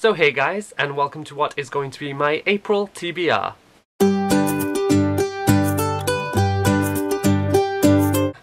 So hey guys, and welcome to what is going to be my April TBR.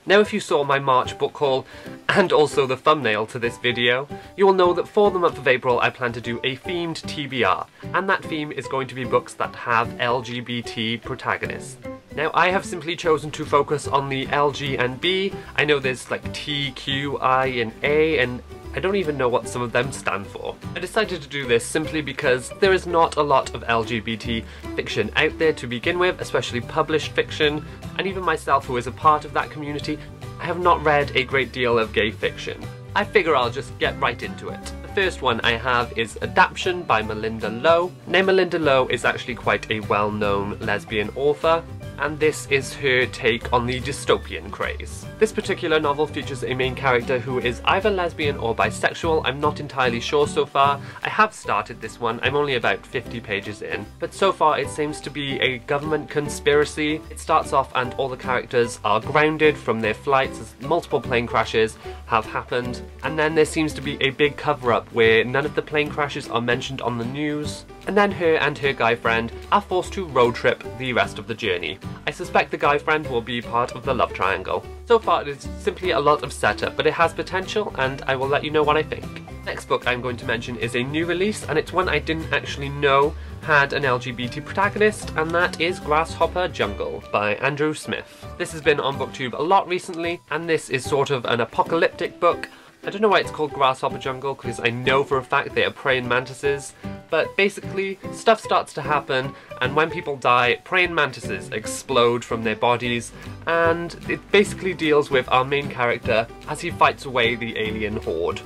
Now if you saw my March book haul, and also the thumbnail to this video, you will know that for the month of April I plan to do a themed TBR, and that theme is going to be books that have LGBT protagonists. Now I have simply chosen to focus on the LG and B. I know there's like T, Q, I and A, and I don't even know what some of them stand for. I decided to do this simply because there is not a lot of LGBT fiction out there to begin with, especially published fiction, and even myself, who is a part of that community, I have not read a great deal of gay fiction. I figure I'll just get right into it. The first one I have is Adaption by Malinda Lo. Now Malinda Lo is actually quite a well-known lesbian author, and this is her take on the dystopian craze. This particular novel features a main character who is either lesbian or bisexual. I'm not entirely sure so far. I have started this one, I'm only about 50 pages in, but so far it seems to be a government conspiracy. It starts off and all the characters are grounded from their flights as multiple plane crashes have happened, and then there seems to be a big cover-up where none of the plane crashes are mentioned on the news, and then her and her guy friend are forced to road trip the rest of the journey. I suspect the guy friend will be part of the love triangle. So far it is simply a lot of setup, but it has potential and I will let you know what I think. Next book I'm going to mention is a new release, and it's one I didn't actually know had an LGBT protagonist, and that is Grasshopper Jungle by Andrew Smith. This has been on BookTube a lot recently, and this is sort of an apocalyptic book. I don't know why it's called Grasshopper Jungle, because I know for a fact they are praying mantises, but basically stuff starts to happen, and when people die, praying mantises explode from their bodies, and it basically deals with our main character as he fights away the alien horde.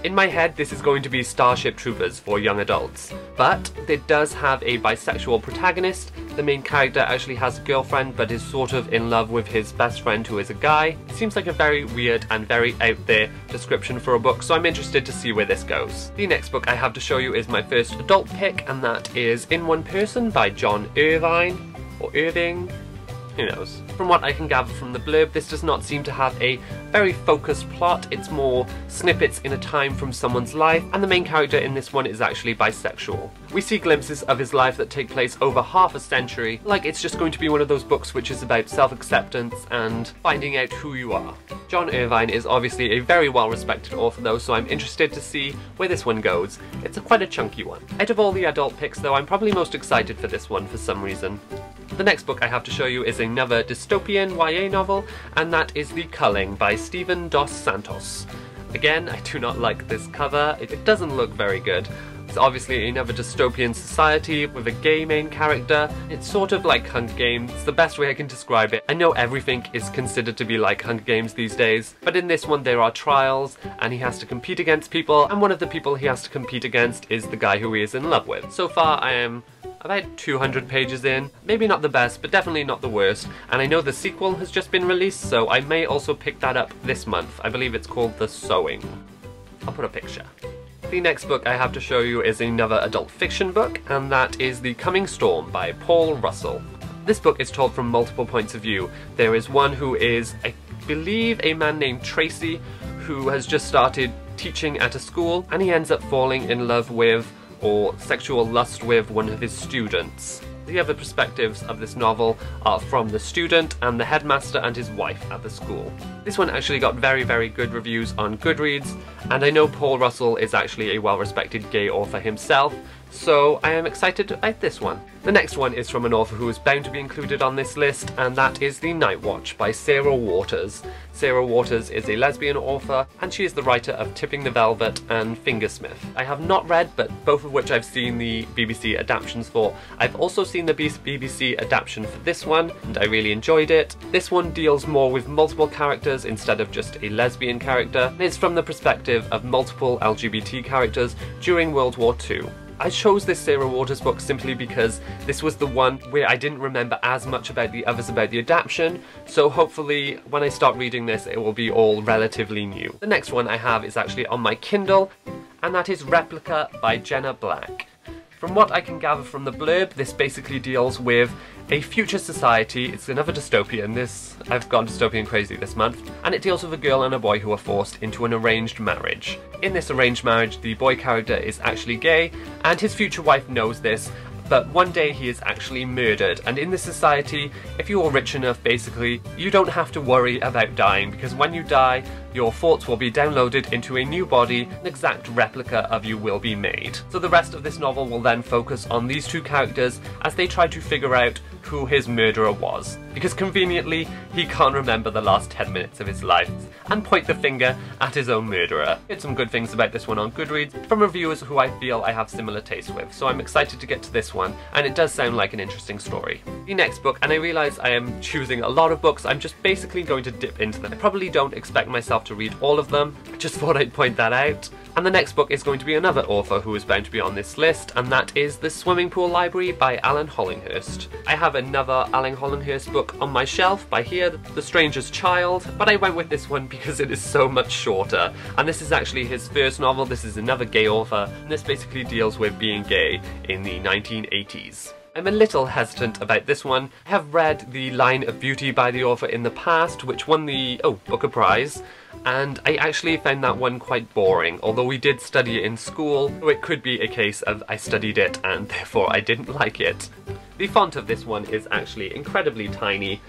In my head, this is going to be Starship Troopers for young adults, but it does have a bisexual protagonist. The main character actually has a girlfriend but is sort of in love with his best friend who is a guy. It seems like a very weird and very out there description for a book, so I'm interested to see where this goes. The next book I have to show you is my first adult pick, and that is In One Person by John Irvine, or Irving. Who knows? From what I can gather from the blurb, this does not seem to have a very focused plot. It's more snippets in a time from someone's life, and the main character in this one is actually bisexual. We see glimpses of his life that take place over half a century, like it's just going to be one of those books which is about self-acceptance and finding out who you are. John Irvine is obviously a very well-respected author though, so I'm interested to see where this one goes. It's quite a chunky one. Out of all the adult picks though, I'm probably most excited for this one for some reason. The next book I have to show you is another dystopian YA novel, and that is The Culling by Stephen Dos Santos. Again, I do not like this cover. It doesn't look very good. It's obviously another dystopian society with a gay main character. It's sort of like Hunger Games. It's the best way I can describe it. I know everything is considered to be like Hunger Games these days, but in this one there are trials and he has to compete against people, and one of the people he has to compete against is the guy who he is in love with. So far I am about 200 pages in. Maybe not the best, but definitely not the worst. And I know the sequel has just been released, so I may also pick that up this month. I believe it's called The Sewing. I'll put a picture. The next book I have to show you is another adult fiction book, and that is The Coming Storm by Paul Russell. This book is told from multiple points of view. There is one who is, I believe, a man named Tracy, who has just started teaching at a school, and he ends up falling in love with or sexual lust with one of his students. The other perspectives of this novel are from the student and the headmaster and his wife at the school. This one actually got very, very good reviews on Goodreads, and I know Paul Russell is actually a well-respected gay author himself, so I am excited to write this one. The next one is from an author who is bound to be included on this list, and that is The Night Watch by Sarah Waters. Sarah Waters is a lesbian author, and she is the writer of Tipping the Velvet and Fingersmith. I have not read, but both of which I've seen the BBC adaptations for. I've also seen the BBC adaptation for this one, and I really enjoyed it. This one deals more with multiple characters instead of just a lesbian character, and it's from the perspective of multiple LGBT characters during World War II. I chose this Sarah Waters book simply because this was the one where I didn't remember as much about the others about the adaptation, so hopefully when I start reading this it will be all relatively new. The next one I have is actually on my Kindle, and that is Replica by Jenna Black. From what I can gather from the blurb, this basically deals with a future society. It's another dystopian. I've gone dystopian crazy this month. And it deals with a girl and a boy who are forced into an arranged marriage. In this arranged marriage, the boy character is actually gay, and his future wife knows this, but one day he is actually murdered. And in this society, if you are rich enough, basically, you don't have to worry about dying, because when you die, your thoughts will be downloaded into a new body, an exact replica of you will be made. So the rest of this novel will then focus on these two characters as they try to figure out who his murderer was, because conveniently he can't remember the last 10 minutes of his life, and point the finger at his own murderer. Heard some good things about this one on Goodreads from reviewers who I feel I have similar tastes with, so I'm excited to get to this one, and it does sound like an interesting story. The next book, and I realise I am choosing a lot of books, I'm just basically going to dip into them. I probably don't expect myself to read all of them, I just thought I'd point that out. And the next book is going to be another author who is bound to be on this list, and that is The Swimming Pool Library by Alan Hollinghurst. I have another Alan Hollinghurst book on my shelf by here, The Stranger's Child, but I went with this one because it is so much shorter. And this is actually his first novel. This is another gay author, and this basically deals with being gay in the 1980s. I'm a little hesitant about this one. I have read The Line of Beauty by the author in the past, which won the Booker Prize, and I actually found that one quite boring, although we did study it in school, so it could be a case of I studied it and therefore I didn't like it. The font of this one is actually incredibly tiny,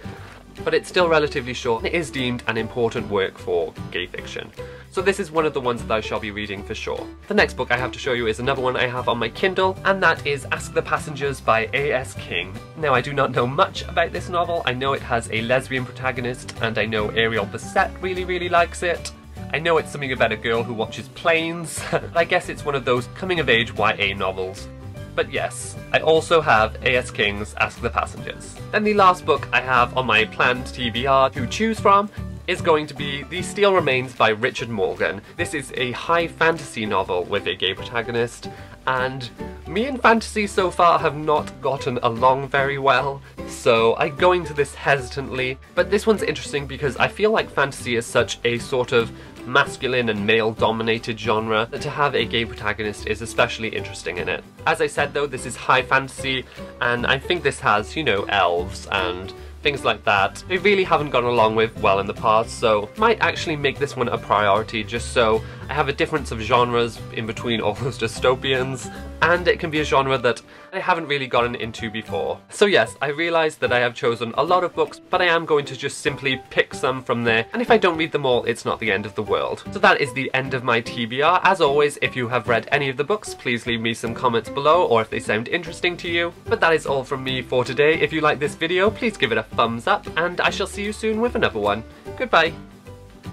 but it's still relatively short. It is deemed an important work for gay fiction. So this is one of the ones that I shall be reading for sure. The next book I have to show you is another one I have on my Kindle, and that is Ask the Passengers by A.S. King. Now, I do not know much about this novel. I know it has a lesbian protagonist, and I know Ariel Bissett really likes it. I know it's something about a girl who watches planes. I guess it's one of those coming-of-age YA novels. But yes, I also have A.S. King's Ask the Passengers. Then the last book I have on my planned TBR to choose from is going to be The Steel Remains by Richard Morgan. This is a high fantasy novel with a gay protagonist, and me and fantasy so far have not gotten along very well, so I go into this hesitantly. But this one's interesting because I feel like fantasy is such a sort of masculine and male-dominated genre that to have a gay protagonist is especially interesting in it. As I said though, this is high fantasy, and I think this has, you know, elves and things like that. They really haven't gone along with well in the past, so might actually make this one a priority just so I have a difference of genres in between all those dystopians, and it can be a genre that I haven't really gotten into before. So yes, I realise that I have chosen a lot of books, but I am going to just simply pick some from there, and if I don't read them all, it's not the end of the world. So that is the end of my TBR. As always, if you have read any of the books, please leave me some comments below, or if they sound interesting to you. But that is all from me for today. If you like this video, please give it a thumbs up, and I shall see you soon with another one. Goodbye!